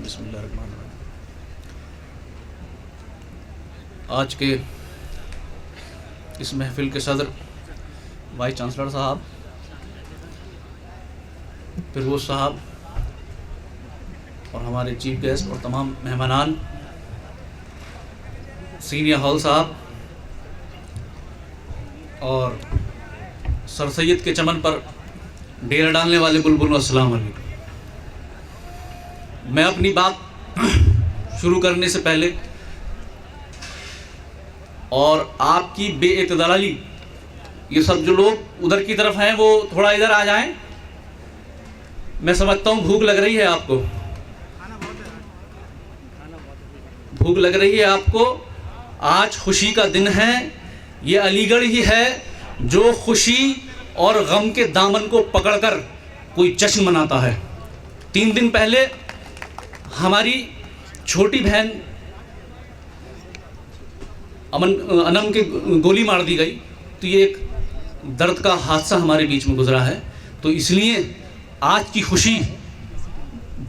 बिस्मिल्लाहिर्रहमानिर्रहीम। आज के इस महफिल के सदर वाइस चांसलर साहब, फिरोज साहब और हमारे चीफ गेस्ट और तमाम मेहमानान, सीनियर हॉल साहब और सर सैयद के चमन पर डेरा डालने वाले बुलबुल, अस्सलाम वालेकुम। मैं अपनी बात शुरू करने से पहले और आपकी बेइतदाली, ये सब जो लोग उधर की तरफ हैं वो थोड़ा इधर आ जाएं। मैं समझता हूँ भूख लग रही है आपको, भूख लग रही है आपको। आज खुशी का दिन है। ये अलीगढ़ ही है जो खुशी और गम के दामन को पकड़कर कोई जश्न मनाता है। 3 दिन पहले हमारी छोटी बहन अनम के गोली मार दी गई, तो ये एक दर्द का हादसा हमारे बीच में गुजरा है। तो इसलिए आज की खुशी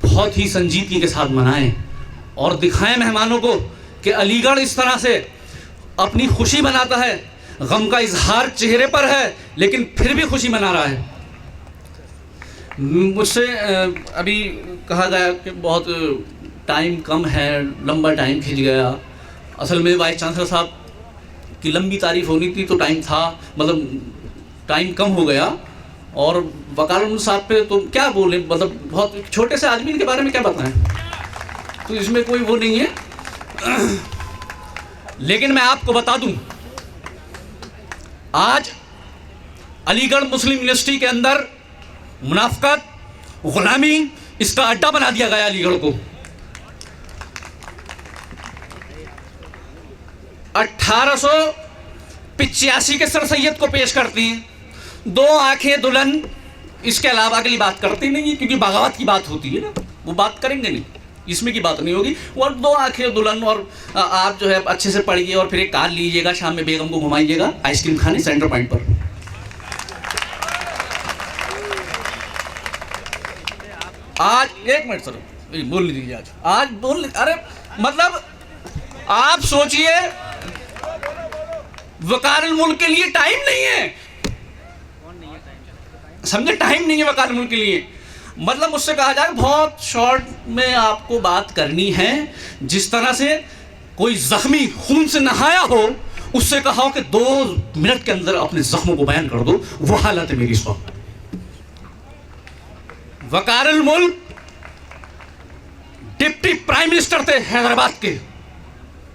बहुत ही संजीदगी के साथ मनाएं और दिखाएं मेहमानों को कि अलीगढ़ इस तरह से अपनी खुशी मनाता है। गम का इजहार चेहरे पर है लेकिन फिर भी खुशी मना रहा है। मुझसे अभी कहा गया कि बहुत टाइम कम है, लंबा टाइम खिंच गया। असल में वाइस चांसलर साहब की लंबी तारीफ होनी थी तो टाइम था, मतलब टाइम कम हो गया। और वकाल साहब पे तो क्या बोले, मतलब बहुत छोटे से आदमी के बारे में क्या बताएं, तो इसमें कोई वो नहीं है। लेकिन मैं आपको बता दूं, आज अलीगढ़ मुस्लिम यूनिवर्सिटी के अंदर मुनाफकत, गुलामी, इसका अड्डा बना दिया गया अलीगढ़ को। 1885 के सर सैयद को पेश करती हैं, 2 आंखें दुल्हन, इसके अलावा अगली बात करती नहीं है, क्योंकि बगावत की बात होती है ना, वो बात करेंगे नहीं, इसमें की बात नहीं होगी। और 2 आंखें दुल्हन, और आप जो है अच्छे से पढ़िए और फिर एक कार लीजिएगा, शाम में बेगम को घुमाइएगा आइसक्रीम खाने सेंटर पॉइंट पर। आज 1 मिनट सर, बोल लीजिए। आज बोल, अरे मतलब आप सोचिए, वकारुल मुल्क के लिए टाइम नहीं है, समझे, टाइम नहीं है वकारुल मुल्क के लिए। मतलब मुझसे कहा जाए बहुत शॉर्ट में आपको बात करनी है, जिस तरह से कोई जख्मी खून से नहाया हो, उससे कहा हो कि 2 मिनट के अंदर अपने जख्मों को बयान कर दो, वो हालत है मेरी इस वक्त। वकारुल मुल्क डिप्टी प्राइम मिनिस्टर थे हैदराबाद के,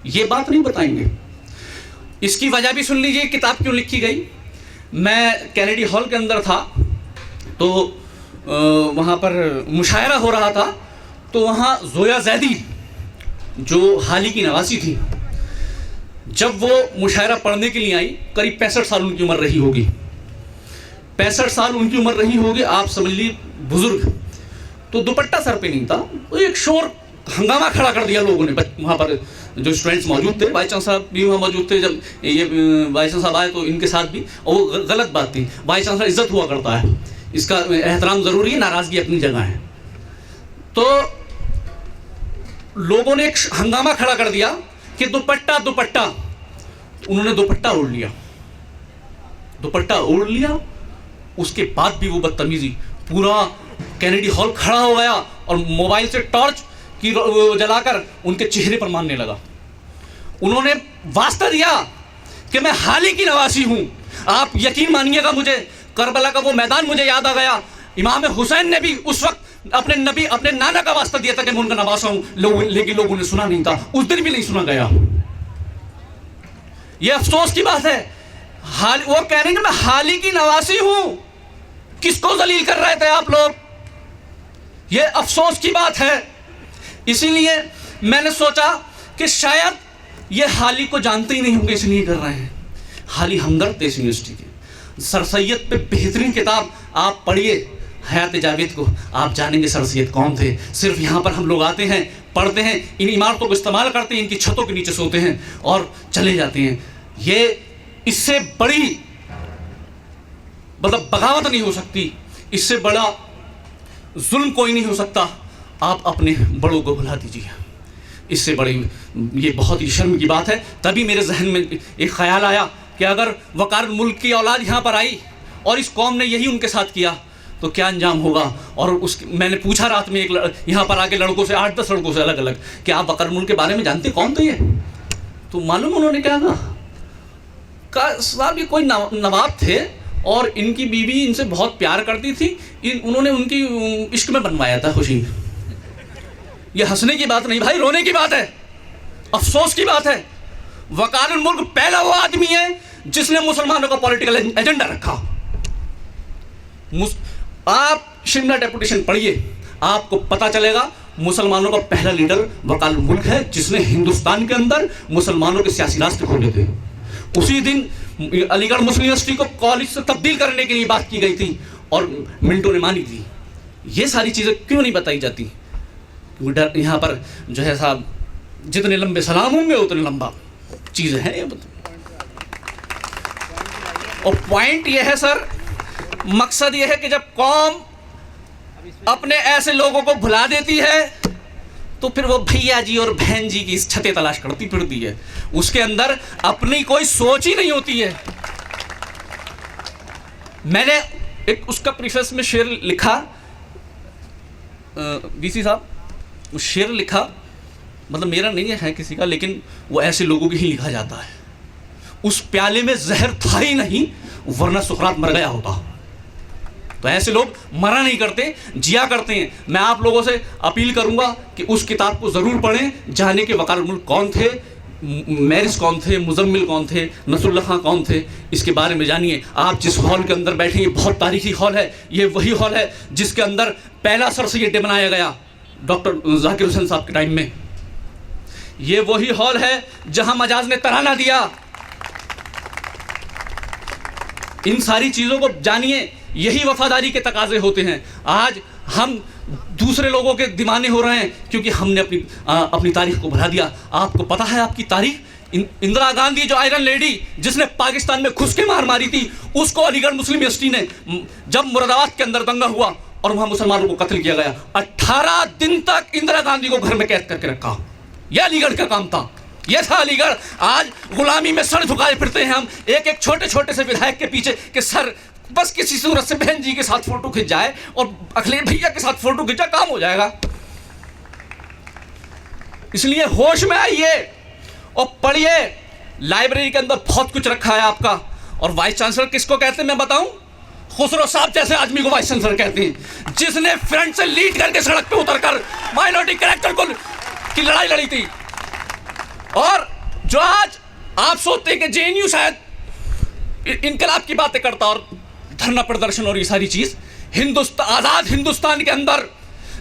ये बात नहीं बताएंगे। इसकी वजह भी सुन लीजिए, किताब क्यों लिखी गई। मैं कैनेडी हॉल के अंदर था, तो वहाँ पर मुशायरा हो रहा था, तो वहाँ जोया जैदी जो हाल ही की नवासी थी, जब वो मुशायरा पढ़ने के लिए आई, करीब 65 साल उनकी उम्र रही होगी, 65 साल उनकी उम्र रही होगी, आप समझ लीजिए बुजुर्ग। तो दुपट्टा सर पे नहीं था, तो एक शोर हंगामा खड़ा कर दिया लोगों ने। वहाँ पर जो स्टूडेंट्स मौजूद थे, वाइस चांसलर साहब भी वहाँ मौजूद थे, जब ये वाइस चांसलर साहब आए तो इनके साथ भी, और वो गलत बात थी। वाइस चांसलर इज्जत हुआ करता है, इसका एहतराम ज़रूरी है, नाराज़गी अपनी जगह है। तो लोगों ने एक हंगामा खड़ा कर दिया कि दुपट्टा दुपट्टा, उन्होंने दुपट्टा ओढ़ लिया, दुपट्टा ओढ़ लिया। उसके बाद भी वो बदतमीजी, पूरा कैनेडी हॉल खड़ा हो गया और मोबाइल से टॉर्च की जलाकर उनके चेहरे पर मारने लगा। उन्होंने वास्ता दिया कि मैं हाल ही की नवासी हूं। आप यकीन मानिएगा, मुझे करबला का वो मैदान मुझे याद आ गया। इमाम हुसैन ने भी उस वक्त अपने नबी, अपने नाना का वास्ता दिया था कि मैं उनका नवासा हूं, लेकिन लोगों ने सुना नहीं था, उस दिन भी नहीं सुना गया। ये अफसोस की बात है। वो कह रहे हैं कि मैं हाल ही की नवासी हूं। किसको जलील कर रहे थे आप लोग? ये अफसोस की बात है। इसीलिए मैंने सोचा कि शायद ये हाली को जानते ही नहीं होंगे, इसलिए कर रहे हैं। हाली हमदर्द थे इस यूनिवर्सिटी के। सर सैयद पे बेहतरीन किताब आप पढ़िए, हयात जावेद को, आप जानेंगे सर सैयद कौन थे। सिर्फ यहाँ पर हम लोग आते हैं, पढ़ते हैं, इन इमारतों को इस्तेमाल करते हैं, इनकी छतों के नीचे सोते हैं और चले जाते हैं। ये इससे बड़ी मतलब बगावत नहीं हो सकती, इससे बड़ा जुल्म कोई नहीं हो सकता। आप अपने बड़ों को भुला दीजिए। इससे बड़ी ये बहुत ही शर्म की बात है। तभी मेरे जहन में एक ख्याल आया कि अगर वकार मुल्क की औलाद यहाँ पर आई और इस कौम ने यही उनके साथ किया तो क्या अंजाम होगा। और मैंने पूछा रात में यहाँ पर आके लड़कों से, 8-10 लड़कों से अलग अलग, कि आप वकार मुल्क के बारे में जानते, कौन थे ये? तो मालूम उन्होंने क्या कहा, साहब ये कोई नवाब थे और इनकी बीवी इनसे बहुत प्यार करती थी, उन्होंने उनकी इश्क में बनवाया था खुशी। ये हंसने की बात नहीं भाई, रोने की बात है, अफसोस की बात है। वकार मुल्क पहला वो आदमी है जिसने मुसलमानों का पॉलिटिकल एजेंडा रखा। आप शिमला डेपुटेशन पढ़िए, आपको पता चलेगा मुसलमानों का पहला लीडर वकार मुल्क है जिसने हिंदुस्तान के अंदर मुसलमानों के सियासी रास्ते खोले थे। उसी दिन अलीगढ़ मुस्लिम यूनिवर्सिटी को कॉलेज से तब्दील करने के लिए बात की गई थी और मिंटो ने मानी थी। ये सारी चीज़ें क्यों नहीं बताई जाती? क्योंकि यहाँ पर जो है साहब, जितने लंबे सलाम होंगे उतने लंबा चीज़ें हैं ये। और पॉइंट ये है सर, मकसद ये है कि जब कौम अपने ऐसे लोगों को भुला देती है तो फिर वो भैया जी और बहन जी की छतें तलाश करती फिरती है। उसके अंदर अपनी कोई सोच ही नहीं होती है। मैंने एक उसका प्रीफेस में शेर लिखा, वीसी साहब, वो शेर लिखा, मतलब मेरा नहीं है किसी का, लेकिन वो ऐसे लोगों की ही लिखा जाता है। उस प्याले में जहर था ही नहीं, वरना सुकरात मर गया होता। तो ऐसे लोग मरा नहीं करते, जिया करते हैं। मैं आप लोगों से अपील करूंगा कि उस किताब को ज़रूर पढ़ें, जाने के वकार मुल्क कौन थे, मैरिस कौन थे, मुजम्मिल कौन थे, नसरुल्लाह खां कौन थे, इसके बारे में जानिए। आप जिस हॉल के अंदर बैठे, ये बहुत तारीखी हॉल है। ये वही हॉल है जिसके अंदर पहला सर सैयद डे बनाया गया डॉक्टर जाकिर हुसैन साहब के टाइम में। ये वही हॉल है जहां मजाज ने तराना दिया। इन सारी चीज़ों को जानिए, यही वफादारी के तकाजे होते हैं। आज हम दूसरे लोगों के दीवाने हो रहे हैं क्योंकि हमने अपनी तारीख को भुला दिया। आपको पता है आपकी तारीख? इंदिरा गांधी, जो आयरन लेडी जिसने पाकिस्तान में घुस के मार मारी थी, उसको अलीगढ़ मुस्लिम यूनिवर्सिटी ने, जब मुरादाबाद के अंदर दंगा हुआ और वहां मुसलमानों को कत्ल किया गया, 18 दिन तक इंदिरा गांधी को घर में कैद करके रखा। यह अलीगढ़ का काम था, यह था अलीगढ़। आज गुलामी में सर झुकाए फिरते हैं हम एक एक छोटे छोटे से विधायक के पीछे कि सर बस किसी सूरत से बहन जी के साथ फोटो खिंच जाए और अखिलेश भैया के साथ फोटो खिंचा, काम हो जाएगा। इसलिए होश में आइए और पढ़िए। लाइब्रेरी के अंदर बहुत कुछ रखा है आपका। और वाइस चांसलर किसको कहते हैं मैं बताऊं? खुसरो साहब जैसे आदमी को वाइस चांसलर कहते हैं, जिसने फ्रंट से लीड करके सड़क पे उतरकर माइनॉरिटी कैरेक्टर को की लड़ाई लड़ी थी। और जो आज आप सोचते हैं कि जेएनयू शायद इनकलाब की बातें करता और धरना प्रदर्शन और ये सारी चीज, आजाद हिंदुस्तान के अंदर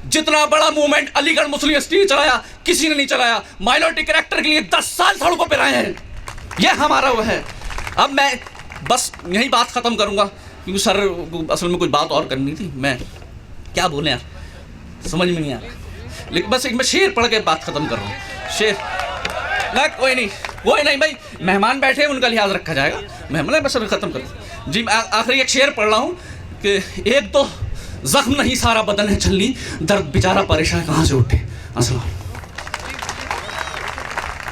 जितना बड़ा मूवमेंट अलीगढ़ मुस्लिम यूनिवर्सिटी ने चलाया, किसी ने नहीं चलाया। माइनॉरिटी कैरेक्टर के लिए 10 साल सड़कों पे रहे हैं। यह हमारा वो है। अब मैं बस यही बात खत्म करूंगा क्योंकि सर असल में कुछ बात और करनी थी। मैं क्या बोले यार, समझ में नहीं आ रहा, लेकिन बस एक मैं शेर पढ़ के बात खत्म कर रहा हूँ। शेर ना, कोई नहीं भाई, मेहमान बैठे हैं, उनका लिहाज रखा जाएगा। मेहमान बस खत्म कर जी। आखिरी एक शेर पढ़ रहा हूँ कि एक तो जख्म नहीं सारा बदन है छलनी, दर्द बेचारा परेशान कहाँ से उठे। अस्सलाम।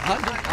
हाँ।